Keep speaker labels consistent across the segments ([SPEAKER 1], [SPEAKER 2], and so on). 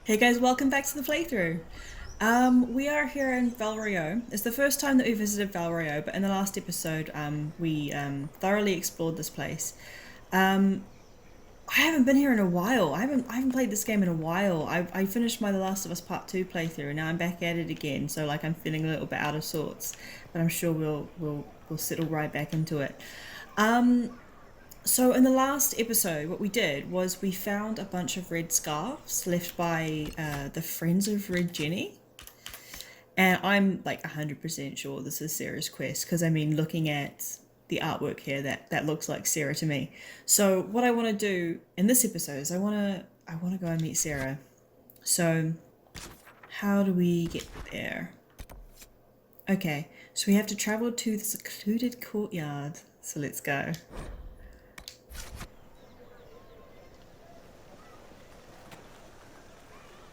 [SPEAKER 1] Hey guys, welcome back to the playthrough. We are here in Valrio. It's the first time that we visited Valrio, but in the last episode, we thoroughly explored this place. I haven't been here in a while. I haven't played this game in a while. I finished my The Last of Us Part 2 playthrough, and now I'm back at it again. So like I'm feeling a little bit out of sorts, but I'm sure we'll settle right back into it. So in the last episode, what we did was we found a bunch of red scarves left by the Friends of Red Jenny. And I'm like 100% sure this is Sera's quest, because I mean, looking at the artwork here, that looks like Sera to me. So what I want to do in this episode is I want to go and meet Sera. So how do we get there? Okay, so we have to travel to the secluded courtyard. So let's go.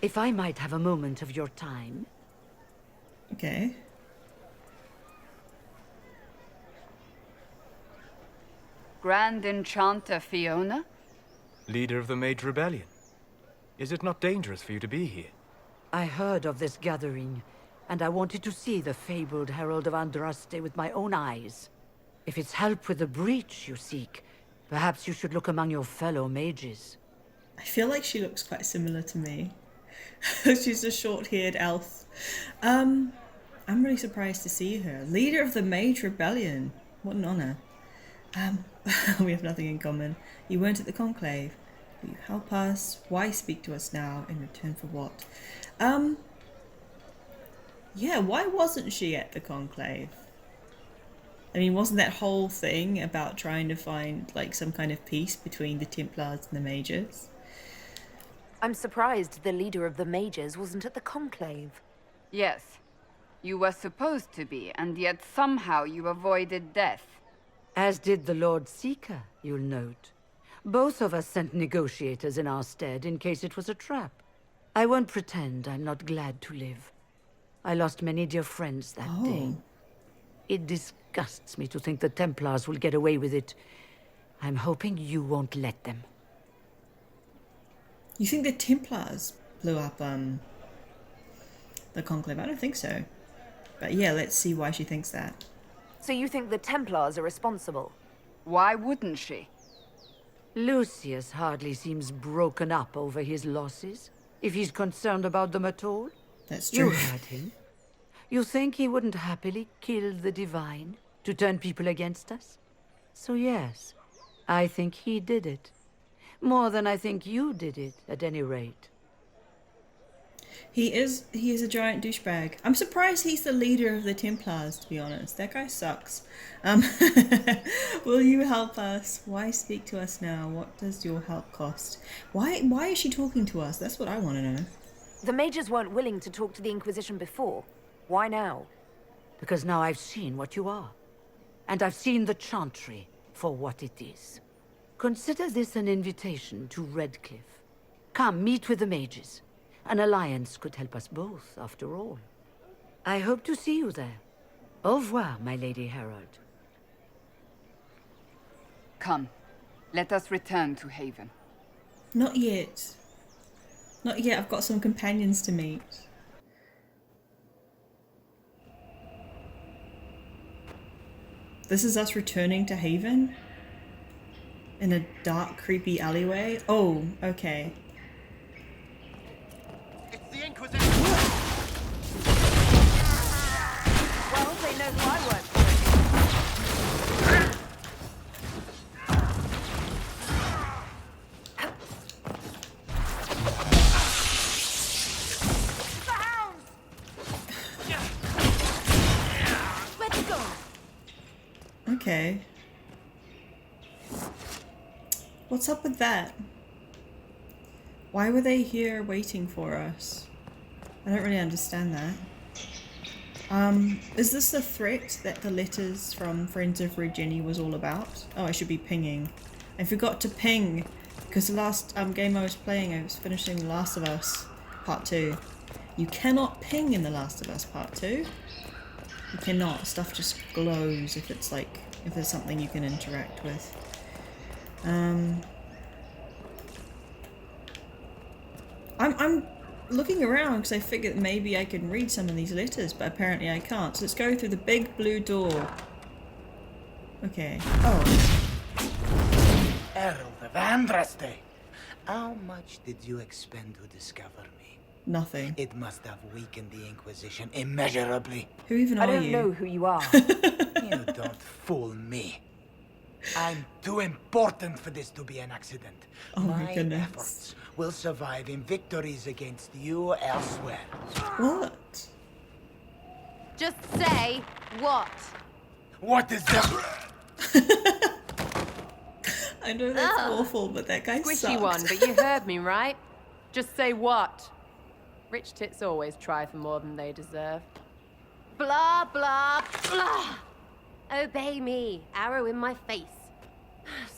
[SPEAKER 2] If I might have a moment of your time.
[SPEAKER 1] Okay.
[SPEAKER 3] Grand Enchanter Fiona?
[SPEAKER 4] Leader of the Mage Rebellion. Is it not dangerous for you to be here?
[SPEAKER 2] I heard of this gathering, and I wanted to see the fabled Herald of Andraste with my own eyes. If it's help with the breach you seek, perhaps you should look among your fellow mages.
[SPEAKER 1] I feel like she looks quite similar to me. She's a short-haired elf. I'm really surprised to see her. Leader of the Mage Rebellion. What an honor. We have nothing in common. You weren't at the conclave. Will you help us? Why speak to us now? In return for what? Yeah, why wasn't she at the conclave? I mean, wasn't that whole thing about trying to find, like, some kind of peace between the Templars and the Mages?
[SPEAKER 5] I'm surprised the leader of the mages wasn't at the conclave.
[SPEAKER 3] Yes. You were supposed to be, and yet somehow you avoided death.
[SPEAKER 2] As did the Lord Seeker, you'll note. Both of us sent negotiators in our stead in case it was a trap. I won't pretend I'm not glad to live. I lost many dear friends that day. It disgusts me to think the Templars will get away with it. I'm hoping you won't let them.
[SPEAKER 1] You think the Templars blew up the conclave? I don't think so. But yeah, let's see why she thinks that.
[SPEAKER 5] So you think the Templars are responsible?
[SPEAKER 3] Why wouldn't she?
[SPEAKER 2] Lucius hardly seems broken up over his losses, if he's concerned about them at all.
[SPEAKER 1] That's true.
[SPEAKER 2] You heard him. You think he wouldn't happily kill the Divine to turn people against us? So yes, I think he did it. More than I think you did it, at any rate.
[SPEAKER 1] He is a giant douchebag. I'm surprised he's the leader of the Templars, to be honest. That guy sucks. Will you help us? Why speak to us now? What does your help cost? Why is she talking to us? That's what I want to know.
[SPEAKER 5] The mages weren't willing to talk to the Inquisition before. Why now?
[SPEAKER 2] Because now I've seen what you are. And I've seen the Chantry for what it is. Consider this an invitation to Redcliffe. Come, meet with the mages. An alliance could help us both, after all. I hope to see you there. Au revoir, my Lady Herald.
[SPEAKER 3] Come, let us return to Haven.
[SPEAKER 1] Not yet. Not yet. I've got some companions to meet. This is us returning to Haven? In a dark, creepy alleyway? Oh, okay.
[SPEAKER 6] It's the Inquisition!
[SPEAKER 5] Well, they know who I work for. The hounds! Where'd you go?
[SPEAKER 1] Okay. What's up with that? Why were they here waiting for us? I don't really understand that. Is this the threat that the letters from Friends of Red Jenny was all about? Oh, I should be pinging. I forgot to ping, because the last game I was playing, I was finishing The Last of Us Part 2. You cannot ping in The Last of Us Part 2. You cannot. Stuff just glows if it's like, if there's something you can interact with. I'm looking around because I figured maybe I can read some of these letters, but apparently I can't. So let's go through the big blue door. Okay. Oh.
[SPEAKER 6] Herald of Andraste. How much did you expend to discover me?
[SPEAKER 1] Nothing.
[SPEAKER 6] It must have weakened the Inquisition immeasurably.
[SPEAKER 1] Who even are
[SPEAKER 5] I don't
[SPEAKER 1] you?
[SPEAKER 5] know who you are.
[SPEAKER 6] You don't fool me. I'm too important for this to be an accident.
[SPEAKER 1] Oh my
[SPEAKER 6] My
[SPEAKER 1] goodness.
[SPEAKER 6] efforts will survive in victories against you elsewhere.
[SPEAKER 1] What?
[SPEAKER 7] Just say what.
[SPEAKER 6] What is that?
[SPEAKER 1] I know that's
[SPEAKER 7] Ugh.
[SPEAKER 1] awful, but that guy
[SPEAKER 7] Squishy
[SPEAKER 1] sucks.
[SPEAKER 7] one, but you heard me, right? Just say what. Rich tits always try for more than they deserve. Blah, blah, blah. Obey me. Arrow in my face.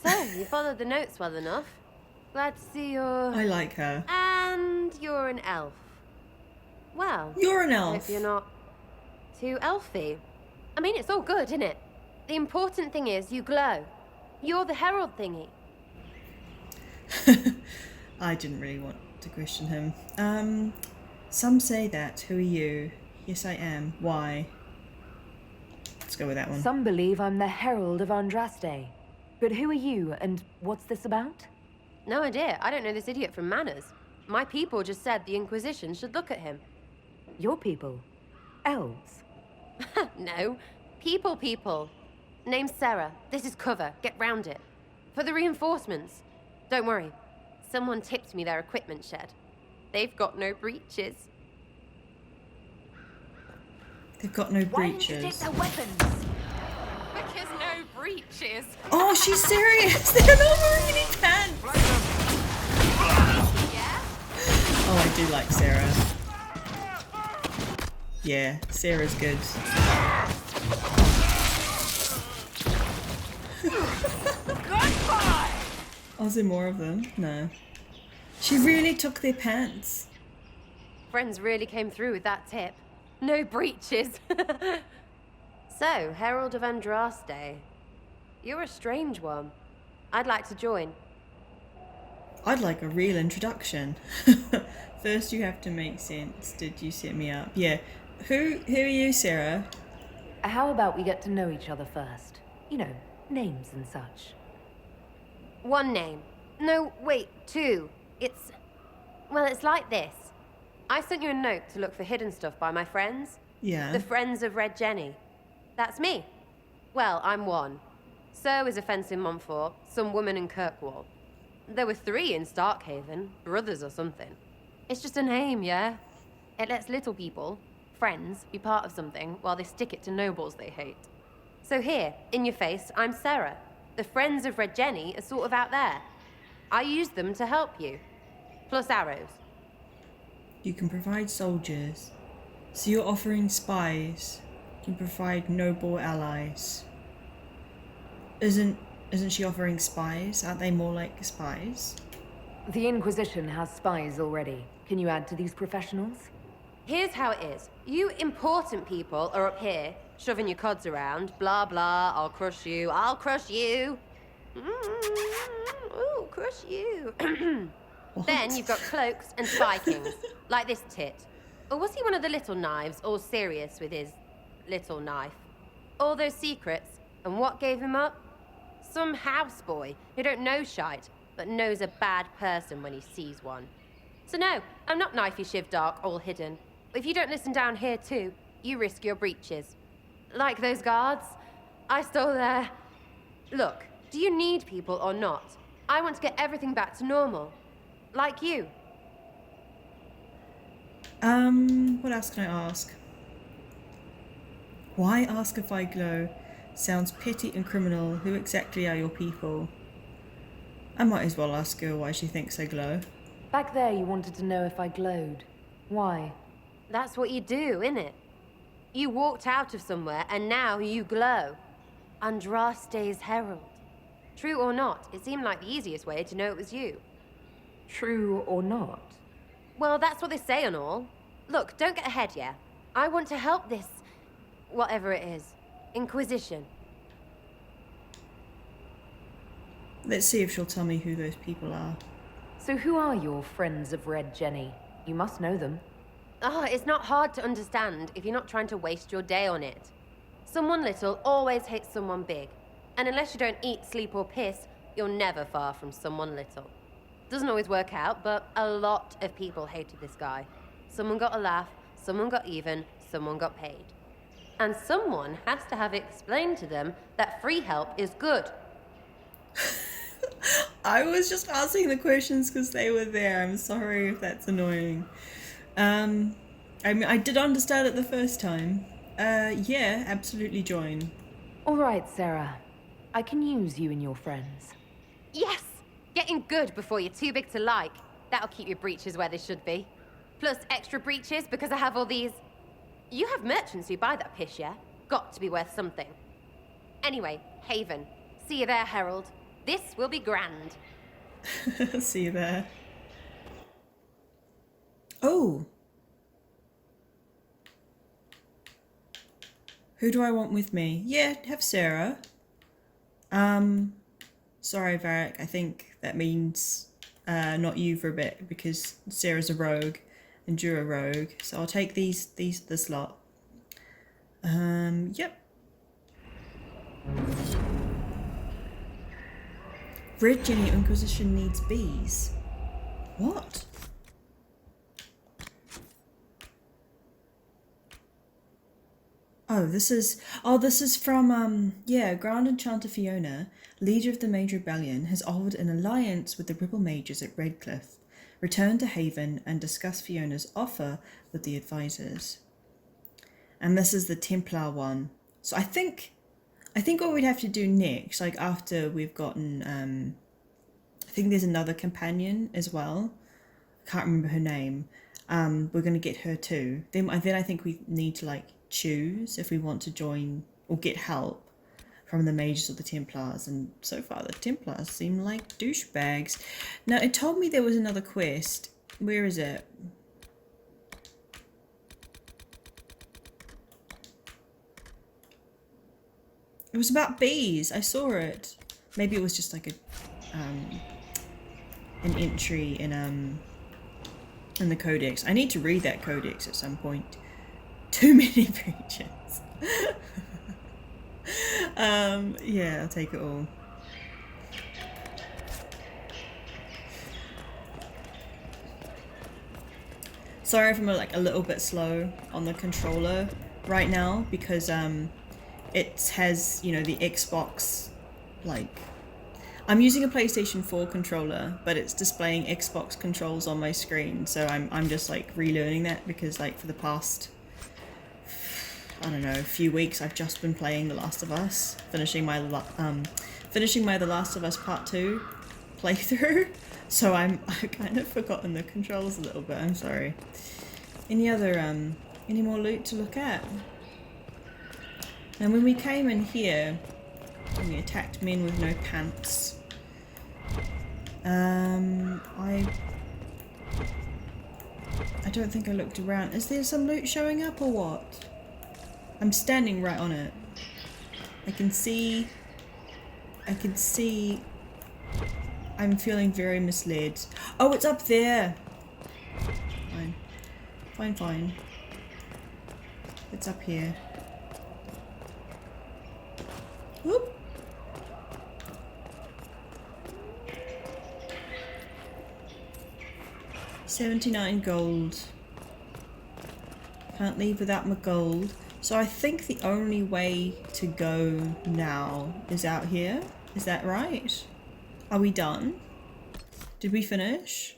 [SPEAKER 7] So, you followed the notes well enough. Glad to see you're...
[SPEAKER 1] I like her.
[SPEAKER 7] And you're an elf. Well,
[SPEAKER 1] You're an
[SPEAKER 7] hope
[SPEAKER 1] elf.
[SPEAKER 7] you're not too elfy. I mean, it's all good, isn't it? The important thing is you glow. You're the herald thingy.
[SPEAKER 1] I didn't really want to question him. Some say that. Who are you? Yes, I am. Why? Let's go with that one.
[SPEAKER 5] Some believe I'm the Herald of Andraste. But who are you, and what's this about?
[SPEAKER 7] No idea. I don't know this idiot from Manners. My people just said the Inquisition should look at him.
[SPEAKER 5] Your people? Elves?
[SPEAKER 7] No. People. Name's Sera. This is cover. Get round it. For the reinforcements. Don't worry. Someone tipped me their equipment shed. They've got no breaches.
[SPEAKER 1] They've got no
[SPEAKER 5] Why didn't you take
[SPEAKER 1] breaches.
[SPEAKER 5] their weapons?
[SPEAKER 7] Because no breaches.
[SPEAKER 1] Oh, she's serious. They're not wearing any pants.
[SPEAKER 7] Yeah?
[SPEAKER 1] Oh, I do like Sarah. Yeah, Sarah's good. Oh, is there more of them? No. She really took their pants.
[SPEAKER 7] Friends really came through with that tip. No breaches. So, Herald of Andraste. You're a strange one. I'd like to join.
[SPEAKER 1] I'd like a real introduction. First, you have to make sense. Did you set me up? Yeah. Who are you, Sarah?
[SPEAKER 5] How about we get to know each other first? You know, names and such.
[SPEAKER 7] One name. No, wait, two. Well, it's like this. I sent you a note to look for hidden stuff by my friends.
[SPEAKER 1] Yeah.
[SPEAKER 7] The Friends of Red Jenny. That's me. Well, I'm one. So is a fence in Montfort, some woman in Kirkwall. There were 3 in Starkhaven, brothers or something. It's just a name, yeah? It lets little people, friends, be part of something while they stick it to nobles they hate. So here, in your face, I'm Sera. The Friends of Red Jenny are sort of out there. I use them to help you. Plus arrows.
[SPEAKER 1] You can provide soldiers. So you're offering spies. You can provide noble allies. Isn't she offering spies? Aren't they more like spies?
[SPEAKER 5] The Inquisition has spies already. Can you add to these professionals?
[SPEAKER 7] Here's how it is. You important people are up here, shoving your cods around. Blah, blah, I'll crush you. Ooh, crush you. Then you've got cloaks and spy kings, like this tit. Or was he one of the little knives, all serious with his little knife? All those secrets, and what gave him up? Some houseboy who don't know shite, but knows a bad person when he sees one. So no, I'm not knifey shiv dark, all hidden. If you don't listen down here too, you risk your breeches. Like those guards, I stole their... Look, do you need people or not? I want to get everything back to normal. Like you.
[SPEAKER 1] What else can I ask? Why ask if I glow? Sounds petty and criminal. Who exactly are your people? I might as well ask her why she thinks I glow.
[SPEAKER 5] Back there you wanted to know if I glowed. Why?
[SPEAKER 7] That's what you do, innit? You walked out of somewhere and now you glow. Andraste's herald. True or not, it seemed like the easiest way to know it was you.
[SPEAKER 5] True or not?
[SPEAKER 7] Well, that's what they say and all. Look, don't get ahead, yeah? I want to help this... whatever it is. Inquisition.
[SPEAKER 1] Let's see if she'll tell me who those people are.
[SPEAKER 5] So who are your Friends of Red Jenny? You must know them.
[SPEAKER 7] Oh, it's not hard to understand if you're not trying to waste your day on it. Someone little always hates someone big. And unless you don't eat, sleep, or piss, you're never far from someone little. Doesn't always work out, but a lot of people hated this guy. Someone got a laugh, someone got even, someone got paid. And someone has to have explained to them that free help is good.
[SPEAKER 1] I was just asking the questions because they were there. I'm sorry if that's annoying. I mean, I did understand it the first time. Yeah, absolutely join.
[SPEAKER 5] All right, Sera. I can use you and your friends.
[SPEAKER 7] Yes! Getting good before you're too big to like. That'll keep your breeches where they should be. Plus extra breeches because I have all these... You have merchants who buy that piss, yeah? Got to be worth something. Anyway, Haven. See you there, Herald. This will be grand.
[SPEAKER 1] See you there. Oh! Who do I want with me? Yeah, have Sera. Sorry, Varric, I think that means not you for a bit because Sera's a rogue and you're a rogue. So I'll take this lot. Yep. Red Jenny Inquisition needs bees. What? This is from, Grand Enchanter Fiona, leader of the Mage Rebellion, has offered an alliance with the Rebel Mages at Redcliffe. Return to Haven and discuss Fiona's offer with the advisors. And this is the Templar one. So I think what we'd have to do next, like after we've gotten, I think there's another companion as well. I can't remember her name. We're going to get her too. Then I think we need to like choose if we want to join or get help from the Mages or the Templars, and so far the Templars seem like douchebags. Now it told me there was another quest. Where is it? It was about bees. I saw it. Maybe it was just like an entry in the codex. I need to read that codex at some point. Too many breaches. Yeah, I'll take it all. Sorry if I'm like a little bit slow on the controller right now because it has, you know, the Xbox, like, I'm using a PlayStation 4 controller, but it's displaying Xbox controls on my screen, so I'm just like relearning that because like for the past, I don't know, a few weeks I've just been playing The Last of Us, finishing my The Last of Us Part 2 playthrough, so I've kind of forgotten the controls a little bit. I'm sorry. Any more loot to look at? And when we came in here, we attacked men with no pants. I don't think I looked around. Is there some loot showing up or what? I'm standing right on it. I can see. I'm feeling very misled. Oh, it's up there. Fine. It's up here. Whoop. $79 gold. Can't leave without my gold. So I think the only way to go now is out here. Is that right? Are we done? Did we finish?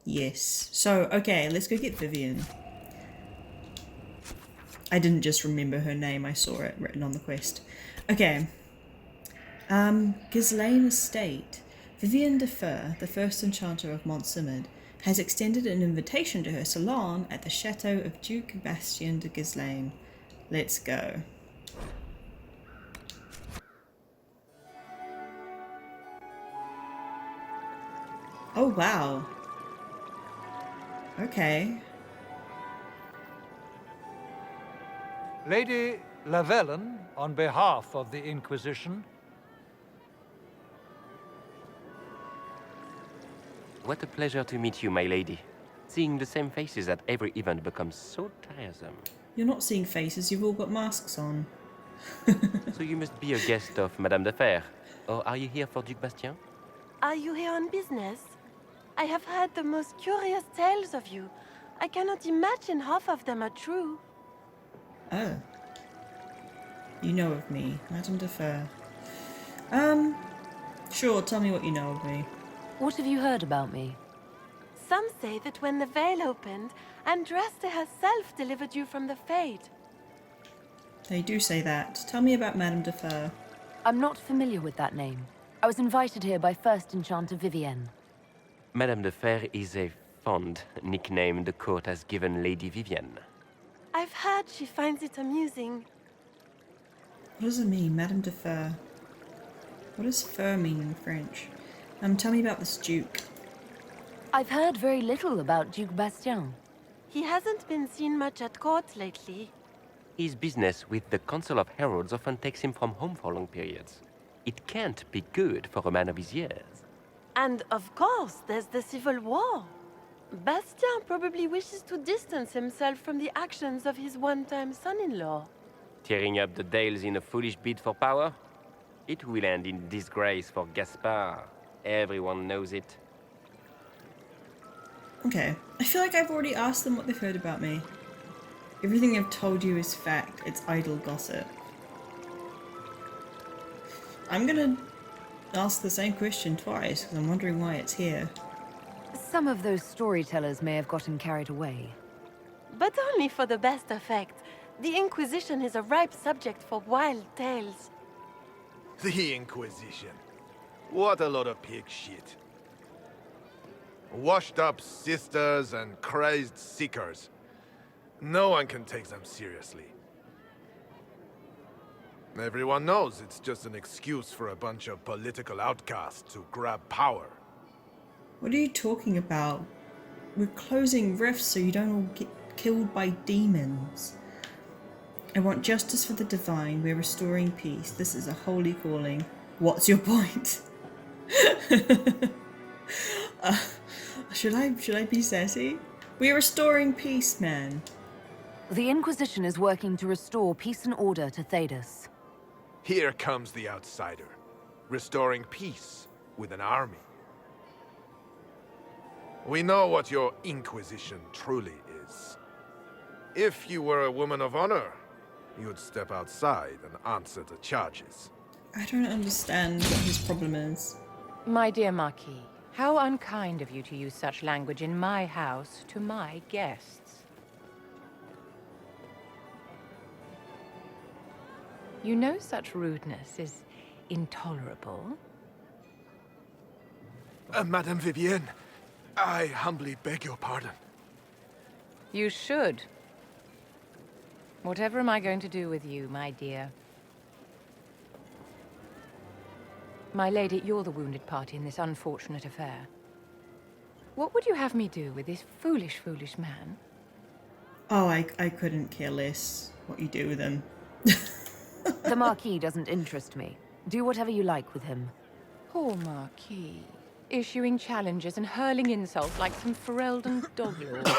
[SPEAKER 1] Yes. So, okay, let's go get Vivienne. I didn't just remember her name, I saw it written on the quest. Okay. Ghislaine Estate. Vivienne de Fur, the first enchanter of Mont Simid, has extended an invitation to her salon at the chateau of Duke Bastien de Ghislaine. Let's go. Oh wow. Okay.
[SPEAKER 8] Lady Lavellen, on behalf of the Inquisition.
[SPEAKER 9] What a pleasure to meet you, my lady. Seeing the same faces at every event becomes so tiresome.
[SPEAKER 1] You're not seeing faces, you've all got masks on.
[SPEAKER 9] So you must be a guest of Madame de Fer. Or are you here for Duc Bastien?
[SPEAKER 10] Are you here on business? I have heard the most curious tales of you. I cannot imagine half of them are true.
[SPEAKER 1] Oh. You know of me, Madame de Fer. Sure, tell me what you know of me.
[SPEAKER 5] What have you heard about me?
[SPEAKER 10] Some say that when the veil opened, Andraste herself delivered you from the Fade.
[SPEAKER 1] They do say that. Tell me about Madame de Fer.
[SPEAKER 5] I'm not familiar with that name. I was invited here by first Enchanter Vivienne.
[SPEAKER 9] Madame de Fer is a fond nickname the court has given Lady Vivienne.
[SPEAKER 10] I've heard she finds it amusing.
[SPEAKER 1] What does it mean, Madame de Fer? What does fer mean in French? Tell me about this Duke.
[SPEAKER 5] I've heard very little about Duc Bastien.
[SPEAKER 10] He hasn't been seen much at court lately.
[SPEAKER 9] His business with the Council of Heralds often takes him from home for long periods. It can't be good for a man of his years.
[SPEAKER 10] And of course, there's the Civil War. Bastien probably wishes to distance himself from the actions of his one-time son-in-law.
[SPEAKER 9] Tearing up the Dales in a foolish bid for power? It will end in disgrace for Gaspard. Everyone knows it.
[SPEAKER 1] Okay, I feel like I've already asked them what they've heard about me. Everything I've told you is fact, it's idle gossip. I'm gonna ask the same question twice, because I'm wondering why it's here.
[SPEAKER 5] Some of those storytellers may have gotten carried away.
[SPEAKER 10] But only for the best effect. The Inquisition is a ripe subject for wild tales.
[SPEAKER 11] The Inquisition. What a lot of pig shit. Washed up sisters and crazed seekers. No one can take them seriously. Everyone knows it's just an excuse for a bunch of political outcasts to grab power.
[SPEAKER 1] What are you talking about? We're closing rifts so you don't all get killed by demons. I want justice for the divine. We're restoring peace. This is a holy calling. What's your point? Should I be sassy? We're restoring peace, man.
[SPEAKER 5] The Inquisition is working to restore peace and order to Thedas.
[SPEAKER 11] Here comes the outsider, restoring peace with an army. We know what your Inquisition truly is. If you were a woman of honor, you'd step outside and answer the charges.
[SPEAKER 1] I don't understand what his problem is.
[SPEAKER 12] My dear Marquis, how unkind of you to use such language in my house to my guests. You know such rudeness is intolerable.
[SPEAKER 11] Madame Vivienne, I humbly beg your pardon.
[SPEAKER 12] You should. Whatever am I going to do with you, my dear? My lady, you're the wounded party in this unfortunate affair. What would you have me do with this foolish, foolish man?
[SPEAKER 1] Oh, I couldn't care less what you do with him.
[SPEAKER 5] The Marquis doesn't interest me. Do whatever you like with him.
[SPEAKER 12] Poor Marquis. Issuing challenges and hurling insults like some Ferelden doglord.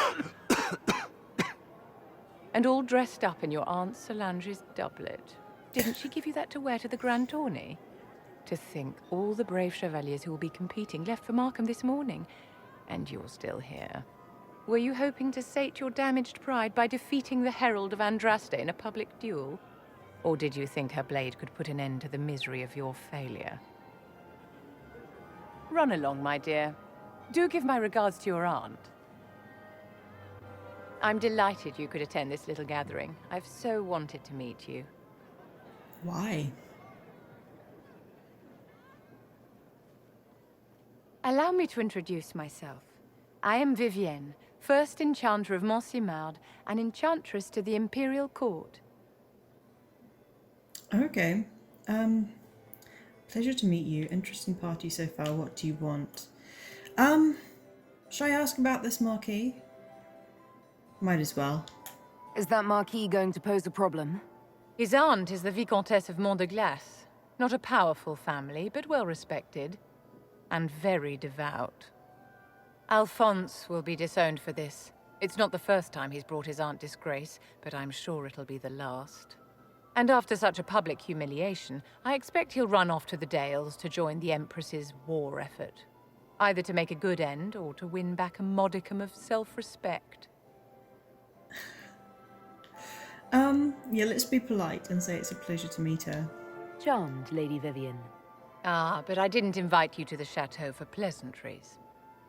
[SPEAKER 12] And all dressed up in your Aunt Solange's doublet. Didn't she give you that to wear to the Grand Tourney? To think all the brave chevaliers who will be competing left for Markham this morning, and you're still here. Were you hoping to sate your damaged pride by defeating the Herald of Andraste in a public duel? Or did you think her blade could put an end to the misery of your failure? Run along, my dear. Do give my regards to your aunt. I'm delighted you could attend this little gathering. I've so wanted to meet you.
[SPEAKER 1] Why?
[SPEAKER 12] Allow me to introduce myself. I am Vivienne, first Enchanter of Montsimard and Enchantress to the Imperial Court.
[SPEAKER 1] Okay. Pleasure to meet you. Interesting party so far. What do you want? Should I ask about this Marquis? Might as well.
[SPEAKER 5] Is that Marquis going to pose a problem?
[SPEAKER 12] His aunt is the Vicomtesse of Mont de Glace. Not a powerful family, but well respected. And very devout. Alphonse will be disowned for this. It's not the first time he's brought his aunt disgrace, but I'm sure it'll be the last. And after such a public humiliation, I expect he'll run off to the Dales to join the Empress's war effort. Either to make a good end, or to win back a modicum of self-respect.
[SPEAKER 1] Yeah, let's be polite and say it's a pleasure to meet her.
[SPEAKER 2] Charmed, Lady Vivienne.
[SPEAKER 12] Ah, but I didn't invite you to the chateau for pleasantries.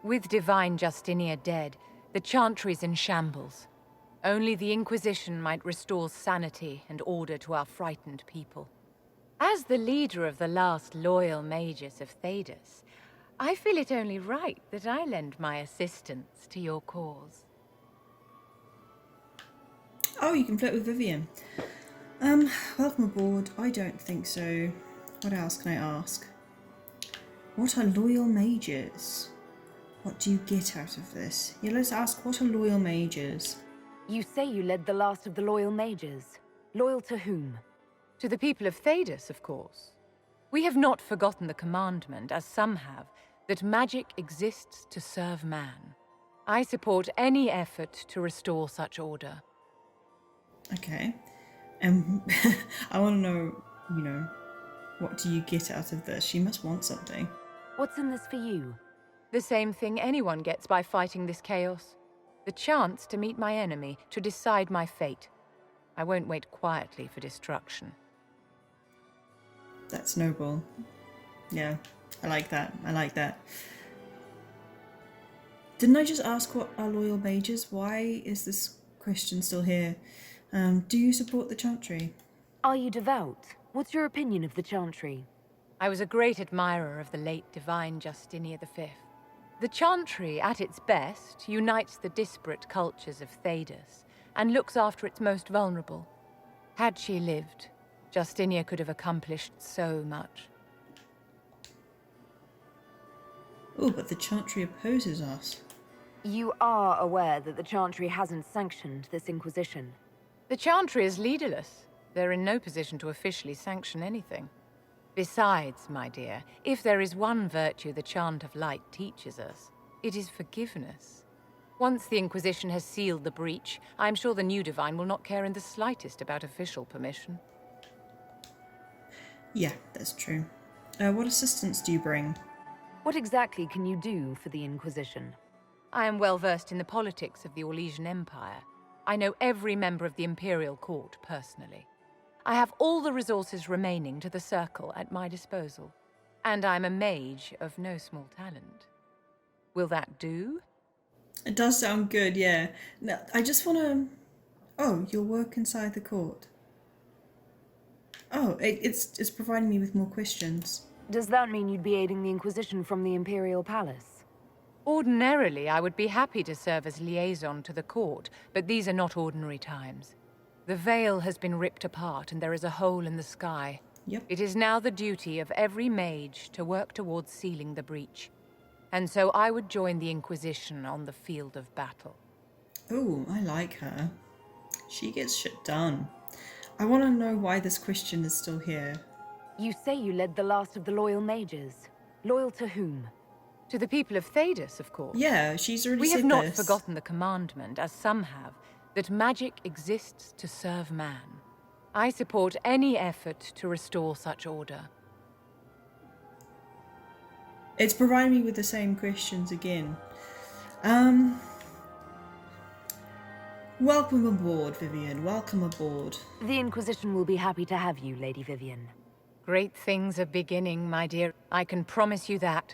[SPEAKER 12] With Divine Justinia dead, the Chantry's in shambles. Only the Inquisition might restore sanity and order to our frightened people. As the leader of the last loyal mages of Thedas, I feel it only right that I lend my assistance to your cause.
[SPEAKER 1] Oh, you can flirt with Vivienne. Welcome aboard. I don't think so. What else can I ask? What are loyal mages? What do you get out of this? Yeah, let's ask, what are loyal mages?
[SPEAKER 2] You say you led the last of the loyal mages. Loyal to whom?
[SPEAKER 12] To the people of Thedas, of course. We have not forgotten the commandment, as some have, that magic exists to serve man. I support any effort to restore such order.
[SPEAKER 1] Okay. And I want to know, you know, what do you get out of this? She must want something.
[SPEAKER 2] What's in this for you?
[SPEAKER 12] The same thing anyone gets by fighting this chaos. The chance to meet my enemy, to decide my fate. I won't wait quietly for destruction.
[SPEAKER 1] That's noble. Yeah, I like that. I like that. Didn't I just ask what are loyal mages? Why is this question still here? Do you support the Chantry?
[SPEAKER 2] Are you devout? What's your opinion of the Chantry?
[SPEAKER 12] I was a great admirer of the late Divine Justinia V. The Chantry, at its best, unites the disparate cultures of Thedas and looks after its most vulnerable. Had she lived, Justinia could have accomplished so much.
[SPEAKER 1] Oh, but the Chantry opposes us.
[SPEAKER 2] You are aware that the Chantry hasn't sanctioned this Inquisition.
[SPEAKER 12] The Chantry is leaderless. They're in no position to officially sanction anything. Besides, my dear, if there is one virtue the Chant of Light teaches us, it is forgiveness. Once the Inquisition has sealed the breach, I'm sure the new Divine will not care in the slightest about official permission.
[SPEAKER 1] Yeah, that's true. What assistance do you bring?
[SPEAKER 2] What exactly can you do for the Inquisition?
[SPEAKER 12] I am well versed in the politics of the Orlesian Empire. I know every member of the Imperial Court personally. I have all the resources remaining to the Circle at my disposal. And I'm a mage of no small talent. Will that do?
[SPEAKER 1] It does sound good, yeah. Now, I just want to... Oh, you'll work inside the court. Oh, it's providing me with more questions.
[SPEAKER 2] Does that mean you'd be aiding the Inquisition from the Imperial Palace?
[SPEAKER 12] Ordinarily, I would be happy to serve as liaison to the court, but these are not ordinary times. The veil has been ripped apart and there is a hole in the sky.
[SPEAKER 1] Yep.
[SPEAKER 12] It is now the duty of every mage to work towards sealing the breach. And so I would join the Inquisition on the field of battle.
[SPEAKER 1] Oh, I like her. She gets shit done. I want to know why this question is still here.
[SPEAKER 2] You say you led the last of the loyal mages. Loyal to whom?
[SPEAKER 12] To the people of Thedas, of course.
[SPEAKER 1] Yeah, she's already
[SPEAKER 12] We
[SPEAKER 1] said
[SPEAKER 12] have not
[SPEAKER 1] this.
[SPEAKER 12] forgotten the commandment, as some have, that magic exists to serve man. I support any effort to restore such order.
[SPEAKER 1] It's providing me with the same questions again. Welcome aboard, Vivienne. Welcome aboard.
[SPEAKER 2] The Inquisition will be happy to have you, Lady Vivienne.
[SPEAKER 12] Great things are beginning, my dear. I can promise you that.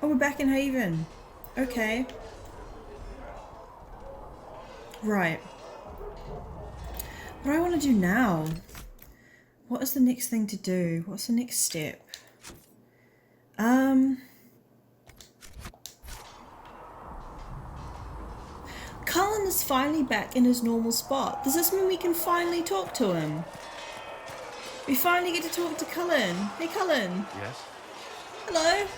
[SPEAKER 1] Oh, we're back in Haven. Okay. Right. What do I want to do now? What is the next thing to do? What's the next step? Cullen is finally back in his normal spot. Does this mean we can finally talk to him? We finally get to talk to Cullen. Hey, Cullen.
[SPEAKER 4] Yes?
[SPEAKER 1] Hello.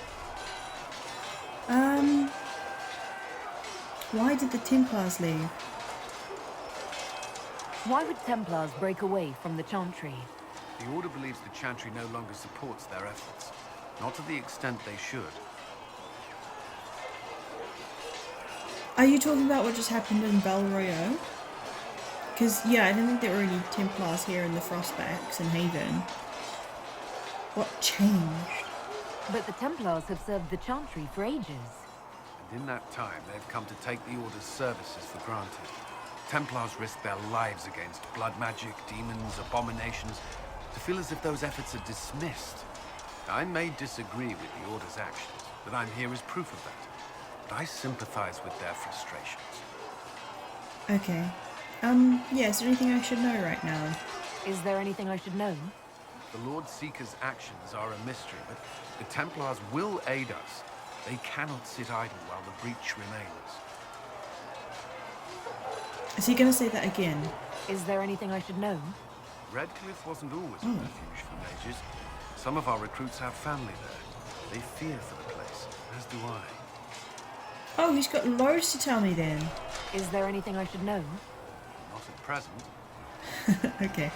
[SPEAKER 1] Why did the Templars leave?
[SPEAKER 2] Why would Templars break away from the Chantry?
[SPEAKER 13] The Order believes the Chantry no longer supports their efforts. Not to the extent they should.
[SPEAKER 1] Are you talking about what just happened in Val Royeaux? Because, yeah, I didn't think there were any Templars here in the Frostbacks in Haven. What changed?
[SPEAKER 5] But the Templars have served the Chantry for ages.
[SPEAKER 13] And in that time, they've come to take the Order's services for granted. Templars risk their lives against blood magic, demons, abominations, to feel as if those efforts are dismissed. I may disagree with the Order's actions, but I'm here as proof of that. But I sympathize with their frustrations.
[SPEAKER 1] Okay. Yeah, is there anything I should know right now?
[SPEAKER 5] Is there anything I should know?
[SPEAKER 13] The Lord Seeker's actions are a mystery, but the Templars will aid us. They cannot sit idle while the breach remains.
[SPEAKER 1] Is he going to say that again?
[SPEAKER 5] Is there anything I should know?
[SPEAKER 13] Redcliffe wasn't always a refuge for mages. Some of our recruits have family there. They fear for the place, as do I.
[SPEAKER 1] Oh, he's got loads to tell me then.
[SPEAKER 5] Is there anything I should know?
[SPEAKER 13] Not at present.
[SPEAKER 1] Okay.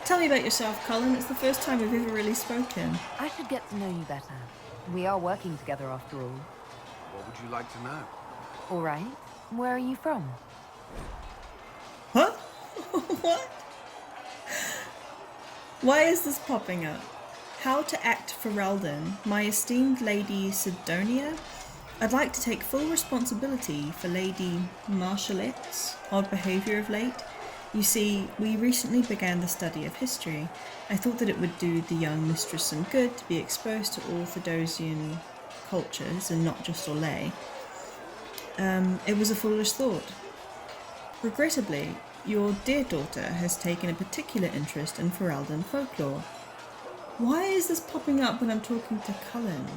[SPEAKER 1] Tell me about yourself, Cullen. It's the first time we've ever really spoken.
[SPEAKER 5] I should get to know you better. We are working together after all.
[SPEAKER 13] What would you like to know?
[SPEAKER 5] All right. Where are you from?
[SPEAKER 1] Huh? What? Why is this popping up? How to Act Ferelden, my esteemed Lady Sidonia. I'd like to take full responsibility for Lady Marchalette's odd behaviour of late. You see, we recently began the study of history. I thought that it would do the young mistress some good to be exposed to all Theodosian cultures and not just Orlais. It was a foolish thought. Regrettably, your dear daughter has taken a particular interest in Ferelden folklore. Why is this popping up when I'm talking to Cullen?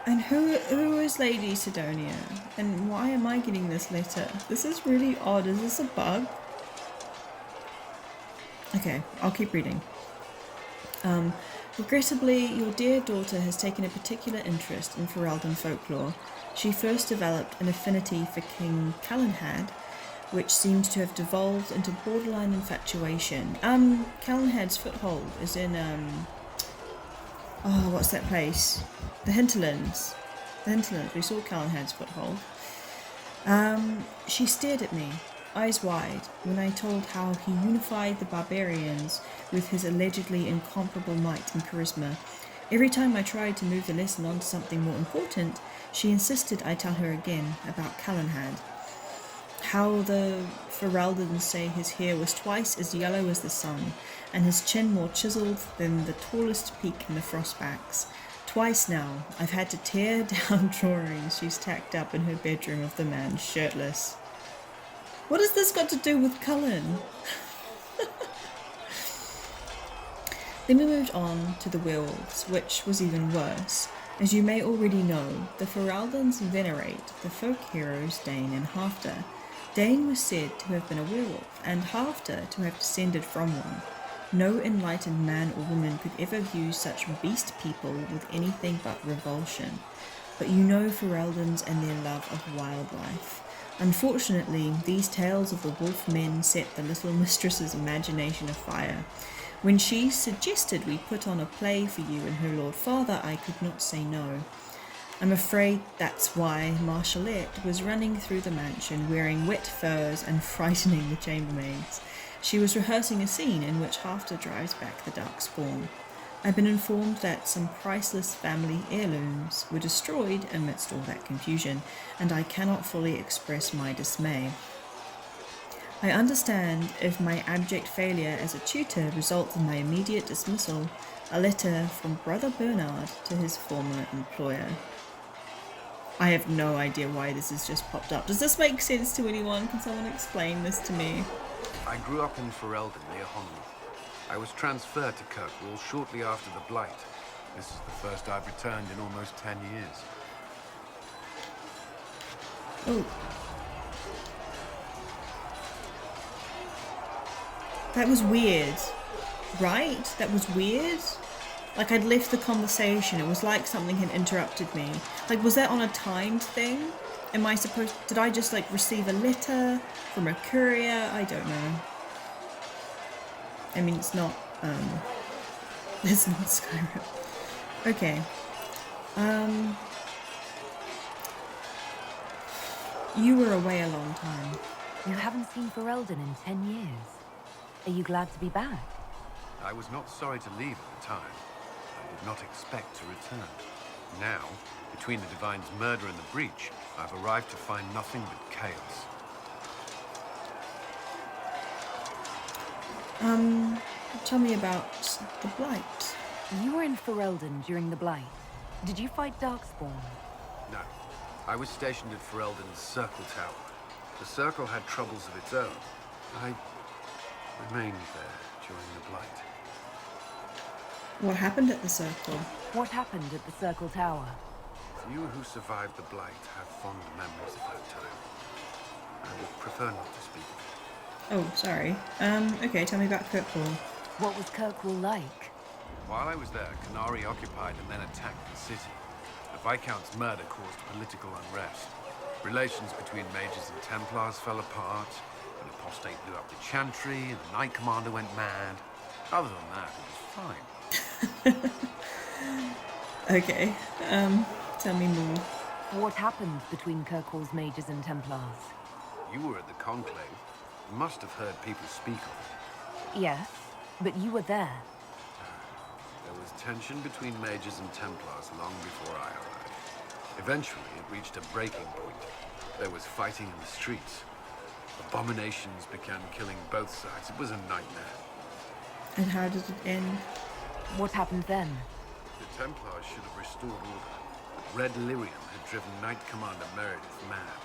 [SPEAKER 1] And who is Lady Sidonia? And why am I getting this letter? This is really odd. Is this a bug? Okay, I'll keep reading. Regrettably, your dear daughter has taken a particular interest in Ferelden folklore. She first developed an affinity for King Cullen, which seems to have devolved into borderline infatuation. Cullen's foothold is in, oh, what's that place? The Hinterlands. The Hinterlands. We saw Cullen's foothold. She stared at me, eyes wide, when I told how he unified the barbarians with his allegedly incomparable might and charisma. Every time I tried to move the lesson on to something more important, she insisted I tell her again about Cullen. How the Fereldans say his hair was twice as yellow as the sun, and his chin more chiselled than the tallest peak in the Frostbacks. Twice now, I've had to tear down drawings she's tacked up in her bedroom of the man shirtless. What has this got to do with Cullen? Then we moved on to the werewolves, which was even worse. As you may already know, the Fereldans venerate the folk heroes Dane and Halfter. Dane was said to have been a werewolf, and Halfter to have descended from one. No enlightened man or woman could ever view such beast people with anything but revulsion. But you know Fereldans and their love of wildlife. Unfortunately, these tales of the wolf men set the little mistress's imagination afire. When she suggested we put on a play for you and her lord father, I could not say no. I'm afraid that's why Marchalette was running through the mansion wearing wet furs and frightening the chambermaids. She was rehearsing a scene in which Halfter drives back the Darkspawn. I've been informed that some priceless family heirlooms were destroyed amidst all that confusion, and I cannot fully express my dismay. I understand if my abject failure as a tutor results in my immediate dismissal, a letter from Brother Bernard to his former employer. I have no idea why this has just popped up. Does this make sense to anyone? Can someone explain this to me?
[SPEAKER 13] I grew up in Ferelden near Honley. I was transferred to Kirkwall shortly after the Blight. This is the first I've returned in almost 10 years.
[SPEAKER 1] Oh. That was weird, right? That was weird? Like I'd left the conversation, it was like something had interrupted me. Like, was that on a timed thing? am I supposed... Did I just, like, receive a letter from a courier? I don't know. I mean, it's not, it's not Skyrim. Okay. You were away a long time.
[SPEAKER 5] You haven't seen Ferelden in 10 years. Are you glad to be back?
[SPEAKER 13] I was not sorry to leave at the time. I did not expect to return. Now, between the Divine's murder and the breach, I've arrived to find nothing but chaos.
[SPEAKER 1] Tell me about the Blight.
[SPEAKER 5] You were in Ferelden during the Blight. Did you fight Darkspawn?
[SPEAKER 13] No. I was stationed at Ferelden's Circle Tower. The Circle had troubles of its own. I remained there during the Blight.
[SPEAKER 1] What happened at the Circle?
[SPEAKER 5] What happened at the Circle Tower?
[SPEAKER 13] Few who survived the Blight have fond memories of that time. I would prefer not to speak of it.
[SPEAKER 1] Oh, sorry. Okay, tell me about Kirkwall.
[SPEAKER 5] What was Kirkwall like?
[SPEAKER 13] While I was there, Canary occupied and then attacked the city. The Viscount's murder caused political unrest. Relations between mages and Templars fell apart. An apostate blew up the Chantry, and the Knight Commander went mad. Other than that, it was fine.
[SPEAKER 1] Okay, tell me more.
[SPEAKER 5] What happened between Kirkwall's mages and Templars?
[SPEAKER 13] You were at the Conclave. You must have heard people speak of it.
[SPEAKER 5] Yes, but you were there.
[SPEAKER 13] There was tension between mages and Templars long before I arrived. Eventually, it reached a breaking point. There was fighting in the streets. Abominations began killing both sides. It was a nightmare.
[SPEAKER 1] And how did it end?
[SPEAKER 5] What happened then?
[SPEAKER 13] The Templars should have restored order, but Red Lyrium had driven Knight Commander Meredith mad.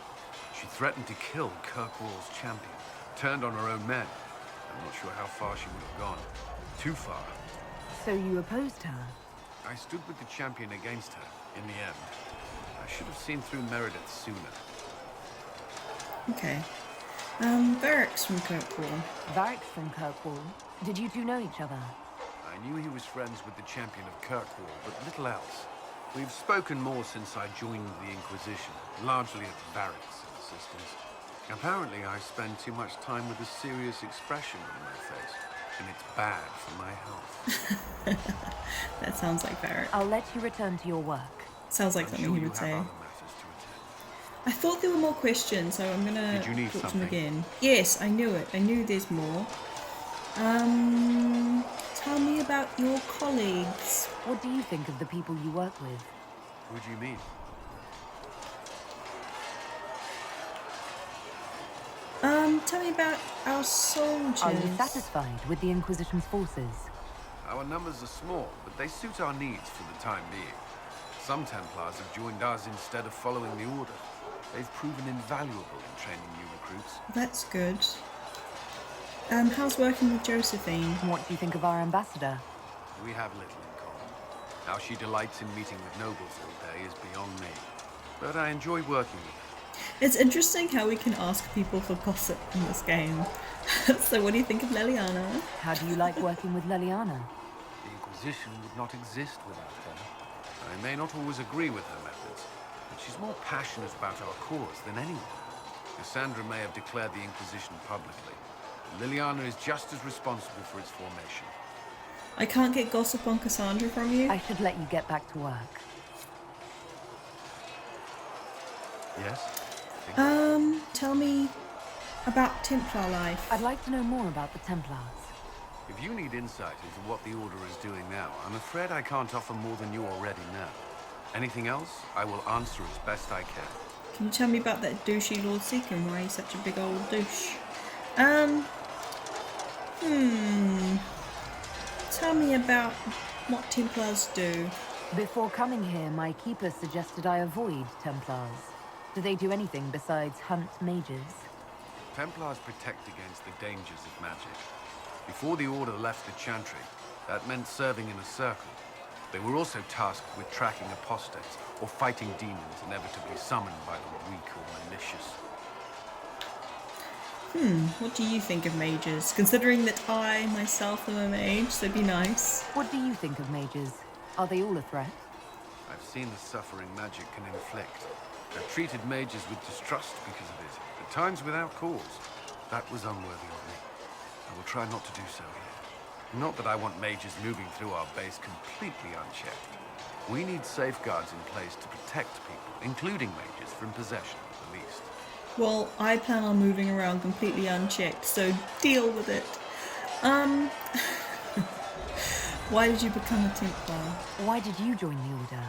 [SPEAKER 13] She threatened to kill Kirkwall's champion, turned on her own men. I'm not sure how far she would have gone. Too far.
[SPEAKER 5] So you opposed her?
[SPEAKER 13] I stood with the champion against her, in the end. I should have seen through Meredith sooner.
[SPEAKER 1] Okay. Varric's from Kirkwall.
[SPEAKER 5] Varric's from Kirkwall. Did you two know each other?
[SPEAKER 13] I knew he was friends with the champion of Kirkwall, but little else. We've spoken more since I joined the Inquisition, largely at Varric's insistence. Apparently, I spend too much time with a serious expression on my face, and it's bad for my health.
[SPEAKER 1] That sounds like Varric.
[SPEAKER 5] I'll let you return to your work.
[SPEAKER 1] Sounds like something he would say. I thought there were more questions, so I'm gonna talk to him again. Yes, I knew it. I knew there's more. Tell me about your colleagues.
[SPEAKER 5] What do you think of the people you work with?
[SPEAKER 13] Who do you mean?
[SPEAKER 1] Tell me about our soldiers.
[SPEAKER 5] Are you satisfied with the Inquisition's forces?
[SPEAKER 13] Our numbers are small, but they suit our needs for the time being. Some Templars have joined us instead of following the Order. They've proven invaluable in training new recruits.
[SPEAKER 1] That's good. How's working with Josephine?
[SPEAKER 5] What do you think of our ambassador?
[SPEAKER 13] We have little in common. How she delights in meeting with nobles all day is beyond me. But I enjoy working with her.
[SPEAKER 1] It's interesting how we can ask people for gossip in this game. So what do you think of Leliana?
[SPEAKER 5] How do you like working with Leliana?
[SPEAKER 13] The Inquisition would not exist without her. I may not always agree with her methods, but she's more passionate about our cause than anyone. Cassandra may have declared the Inquisition publicly. Leliana is just as responsible for its formation.
[SPEAKER 1] I can't get gossip on Cassandra from you?
[SPEAKER 5] I should let you get back to work.
[SPEAKER 13] Yes?
[SPEAKER 1] Tell me about Templar life.
[SPEAKER 5] I'd like to know more about the Templars.
[SPEAKER 13] If you need insight into what the Order is doing now, I'm afraid I can't offer more than you already know. Anything else, I will answer as best I can.
[SPEAKER 1] Can you tell me about that douchey Lord Seeker and why he's such a big old douche? Tell me about what Templars do.
[SPEAKER 5] Before coming here, my keeper suggested I avoid Templars. Do they do anything besides hunt mages?
[SPEAKER 13] Templars protect against the dangers of magic. Before the Order left the Chantry, that meant serving in a circle. They were also tasked with tracking apostates or fighting demons inevitably summoned by the weak or malicious.
[SPEAKER 1] What do you think of mages? Considering that I, myself, am a mage, so be nice.
[SPEAKER 5] What do you think of mages? Are they all a threat?
[SPEAKER 13] I've seen the suffering magic can inflict, I've treated mages with distrust because of it, at times without cause. That was unworthy of me. I will try not to do so here. Not that I want mages moving through our base completely unchecked. We need safeguards in place to protect people, including mages, from possession, at the least.
[SPEAKER 1] Well, I plan on moving around completely unchecked, so deal with it. Why did you become a Templar?
[SPEAKER 5] Why did you join the Order?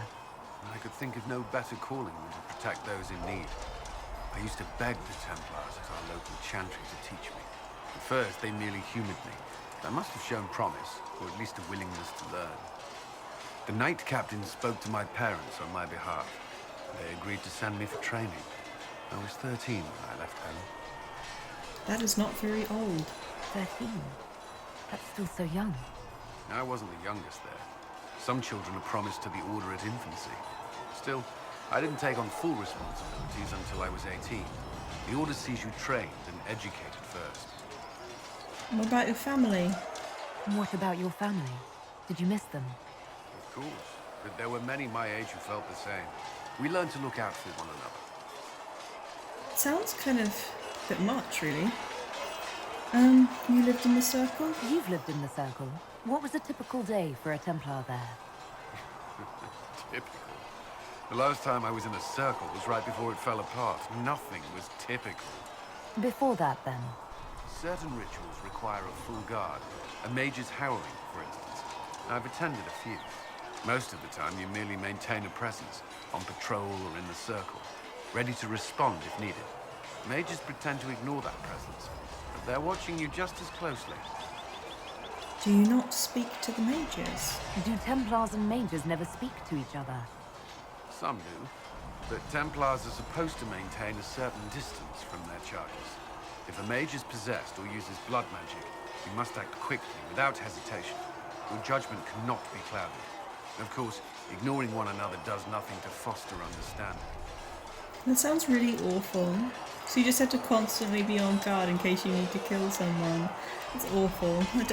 [SPEAKER 13] I could think of no better calling than to protect those in need. I used to beg the Templars at our local chantry to teach me. At first, they merely humored me. I must have shown promise, or at least a willingness to learn. The Knight Captain spoke to my parents on my behalf. They agreed to send me for training. I was 13 when I left home.
[SPEAKER 1] That is not very old.
[SPEAKER 5] 13? That's still so young.
[SPEAKER 13] I wasn't the youngest there. Some children are promised to the Order at infancy. Still, I didn't take on full responsibilities until I was 18. The Order sees you trained and educated first.
[SPEAKER 1] What about your family?
[SPEAKER 5] What about your family? Did you miss them?
[SPEAKER 13] Of course, but there were many my age who felt the same. We learned to look out for one another.
[SPEAKER 1] Sounds kind of a bit much, really. You lived in the Circle?
[SPEAKER 5] You've lived in the Circle. What was a typical day for a Templar there?
[SPEAKER 13] Typical? The last time I was in a circle was right before it fell apart. Nothing was typical.
[SPEAKER 5] Before that, then?
[SPEAKER 13] Certain rituals require a full guard. A mage's howling, for instance. I've attended a few. Most of the time, you merely maintain a presence, on patrol or in the circle, ready to respond if needed. Mages pretend to ignore that presence, but they're watching you just as closely.
[SPEAKER 1] Do you not speak to the mages?
[SPEAKER 5] Do Templars and mages never speak to each other?
[SPEAKER 13] Some do, but Templars are supposed to maintain a certain distance from their charges. If a mage is possessed or uses blood magic, you must act quickly, without hesitation. Your judgment cannot be clouded. Of course, ignoring one another does nothing to foster understanding.
[SPEAKER 1] That sounds really awful. So you just have to constantly be on guard in case you need to kill someone. It's awful. I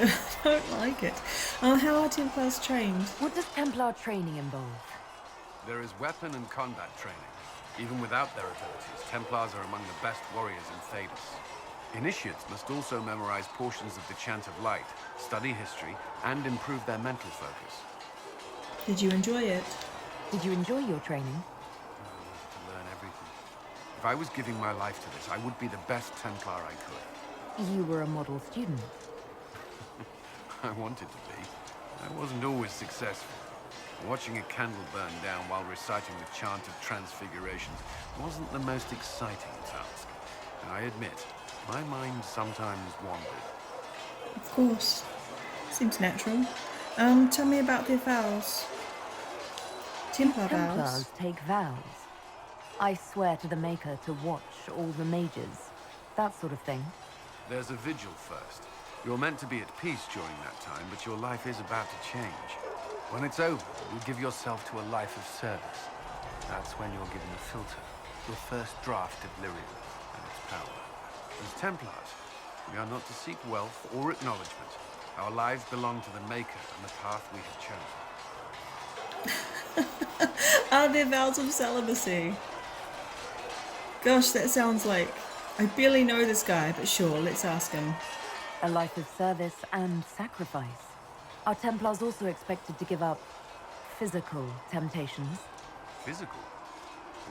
[SPEAKER 1] don't like it. How are Templars trained?
[SPEAKER 5] What does Templar training involve?
[SPEAKER 13] There is weapon and combat training. Even without their abilities, Templars are among the best warriors in Thedas. Initiates must also memorize portions of the Chant of Light, study history, and improve their mental focus.
[SPEAKER 1] Did you enjoy it?
[SPEAKER 5] Did you enjoy your training?
[SPEAKER 13] I wanted to learn everything. If I was giving my life to this, I would be the best Templar I could.
[SPEAKER 5] You were a model student.
[SPEAKER 13] I wanted to be. I wasn't always successful. Watching a candle burn down while reciting the Chant of Transfigurations wasn't the most exciting task. And I admit, my mind sometimes wandered.
[SPEAKER 1] Of course. Seems natural. Tell me about their vows. Templar vows?
[SPEAKER 5] Templars take vows. I swear to the Maker to watch all the mages. That sort of thing.
[SPEAKER 13] There's a vigil first. You're meant to be at peace during that time, but your life is about to change. When it's over, you give yourself to a life of service. That's when you're given the filter, your first draft of lyrium and its power. As Templars, we are not to seek wealth or acknowledgement. Our lives belong to the Maker and the path we have chosen.
[SPEAKER 1] Are there vows of celibacy? Gosh, that sounds like... I barely know this guy, but sure, let's ask him.
[SPEAKER 5] A life of service and sacrifice. Are Templars also expected to give up physical temptations?
[SPEAKER 13] Physical?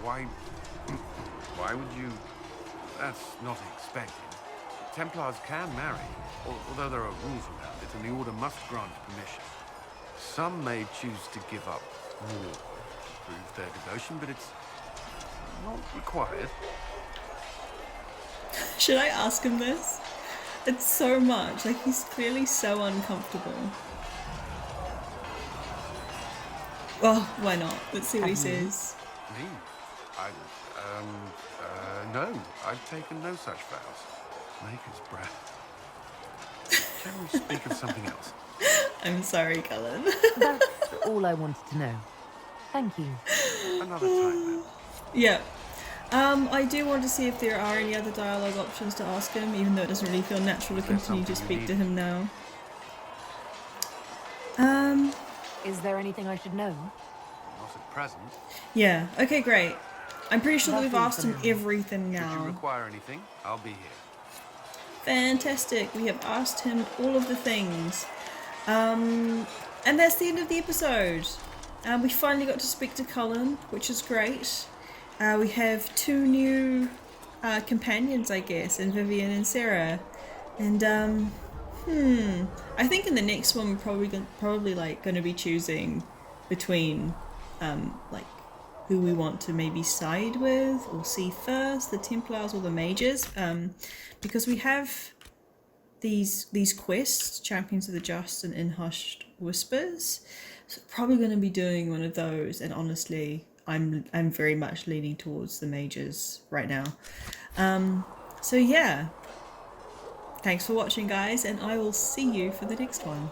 [SPEAKER 13] Why would you... That's not expected. Templars can marry, although there are rules around it, and the Order must grant permission. Some may choose to give up more to prove their devotion, but it's not required.
[SPEAKER 1] Should I ask him this? It's so much. Like, he's clearly so uncomfortable. Well, why not? Let's see what he says.
[SPEAKER 13] Me? No. I've taken no such vows. Maker's breath. Can we speak of something else?
[SPEAKER 1] I'm sorry, Cullen.
[SPEAKER 5] That's all I wanted to know. Thank you.
[SPEAKER 13] Another time, then.
[SPEAKER 1] Yeah. I do want to see if there are any other dialogue options to ask him, even though it doesn't really feel natural to continue to speak to him now.
[SPEAKER 5] Is there anything I should know?
[SPEAKER 13] Not at present.
[SPEAKER 1] Yeah, okay, great. I'm pretty sure that we've
[SPEAKER 5] That is
[SPEAKER 1] asked him
[SPEAKER 5] bananas.
[SPEAKER 1] everything
[SPEAKER 13] Should you
[SPEAKER 1] now.
[SPEAKER 13] require anything, I'll be here.
[SPEAKER 1] Fantastic. We have asked him all of the things. And that's the end of the episode. We finally got to speak to Cullen, which is great. We have 2 new companions, I guess, in Vivienne and Sera. And I think in the next one we're probably like going to be choosing between like who we want to maybe side with or see first, the Templars or the Mages, because we have these quests, Champions of the Just and In Hushed Whispers. So probably going to be doing one of those, and honestly, I'm very much leaning towards the Mages right now. So yeah, thanks for watching, guys, and I will see you for the next one.